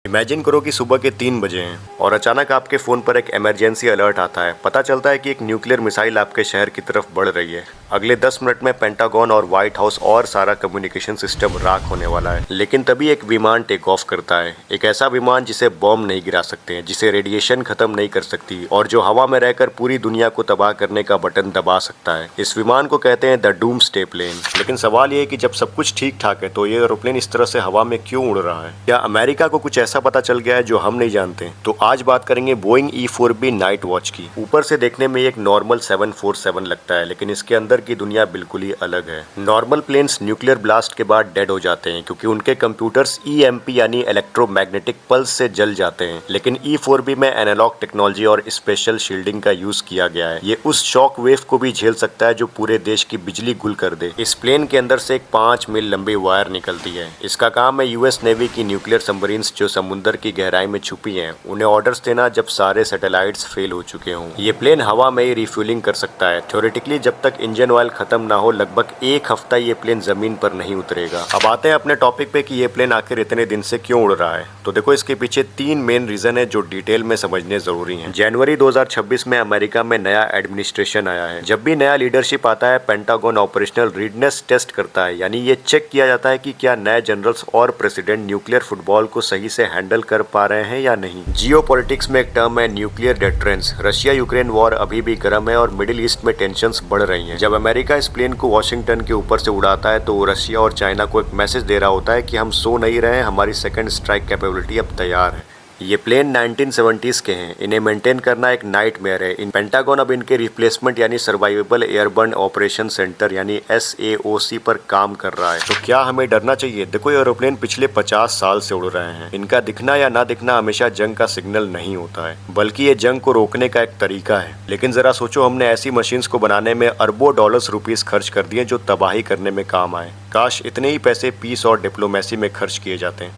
Imagine करो कि सुबह के 3 बजे हैं और अचानक आपके फ़ोन पर एक इमरजेंसी अलर्ट आता है। पता चलता है कि एक न्यूक्लियर मिसाइल आपके शहर की तरफ बढ़ रही है। अगले 10 मिनट में पेंटागन और व्हाइट हाउस और सारा कम्युनिकेशन सिस्टम राख होने वाला है। लेकिन तभी एक विमान टेक ऑफ करता है, एक ऐसा विमान जिसे बॉम्ब नहीं गिरा सकते हैं, जिसे रेडिएशन खत्म नहीं कर सकती और जो हवा में रहकर पूरी दुनिया को तबाह करने का बटन दबा सकता है। इस विमान को कहते हैं द डूम्सडे प्लेन। लेकिन सवाल ये है कि जब सब कुछ ठीक ठाक है तो ये एरोप्लेन इस तरह से हवा में क्यों उड़ रहा है? क्या अमेरिका को कुछ ऐसा पता चल गया है जो हम नहीं जानते? तो आज बात करेंगे बोइंग E-4B नाइट वॉच की। ऊपर से देखने में एक नॉर्मल 747 लगता है, लेकिन इसके अंदर की दुनिया बिल्कुल ही अलग है। नॉर्मल प्लेन्स न्यूक्लियर ब्लास्ट के बाद डेड हो जाते हैं क्योंकि उनके कंप्यूटर्स EMP यानी इलेक्ट्रोमैग्नेटिक पल्स से जल जाते हैं। लेकिन E-4B में एनालॉग टेक्नोलॉजी और स्पेशल शील्डिंग का यूज किया गया है। ये उस शॉक वेव को भी झेल सकता है जो पूरे देश की बिजली गुल कर दे। इस प्लेन के अंदर से एक 5 मील लंबी वायर निकलती है। इसका काम है US नेवी की न्यूक्लियर सबमरीन्स जो समुद्र की गहराई में छुपी हैं, उन्हें ऑर्डर्स देना जब सारे सैटेलाइट्स फेल हो चुके हों। ये प्लेन हवा में ही रिफ्यूलिंग कर सकता है। थ्योरेटिकली जब तक इंजन ऑयल खत्म ना हो, लगभग 1 हफ्ता ये प्लेन जमीन पर नहीं उतरेगा। अब आते हैं अपने टॉपिक पे कि ये प्लेन आखिर इतने दिन से क्यों उड़ रहा है। तो देखो, इसके पीछे 3 मेन रीजन है जो डिटेल में समझने जरूरी हैं। जनवरी 2026 में अमेरिका में नया एडमिनिस्ट्रेशन आया है। जब भी नया लीडरशिप आता है, पेंटागन ऑपरेशनल रीडनेस टेस्ट करता है, यानी ये चेक किया जाता है कि क्या नए जनरल्स और प्रेसिडेंट न्यूक्लियर फुटबॉल को सही से हैंडल कर पा रहे हैं या नहीं। जियोपॉलिटिक्स में एक टर्म है nuclear deterrence. Russia Ukraine war अभी भी गर्म है और मिडिल ईस्ट में टेंशंस बढ़ रही हैं। जब अमेरिका इस प्लेन को वॉशिंगटन के ऊपर से उड़ाता है तो रशिया और चाइना को एक मैसेज दे रहा होता है कि हम सो नहीं रहे हैं, हमारी सेकंड स्ट्राइक कैपेबिलिटी अब तैयार है। ये प्लेन 1970s के हैं। इन्हें मेंटेन करना एक नाइटमेयर है। इन पेंटागन अब इनके रिप्लेसमेंट यानी सर्वाइवेबल एयरबर्न ऑपरेशन सेंटर यानी SAOC पर काम कर रहा है। तो क्या हमें डरना चाहिए? देखो, ये एरोप्लेन पिछले 50 साल से उड़ रहे हैं। इनका दिखना या ना दिखना हमेशा जंग का सिग्नल नहीं होता है, बल्कि ये जंग को रोकने का एक तरीका है। लेकिन जरा सोचो, हमने ऐसी मशीन्स को बनाने में अरबों डॉलर्स रुपीस खर्च कर दिए जो तबाही करने में काम आए। काश इतने ही पैसे पीस और डिप्लोमेसी में खर्च किए जाते हैं।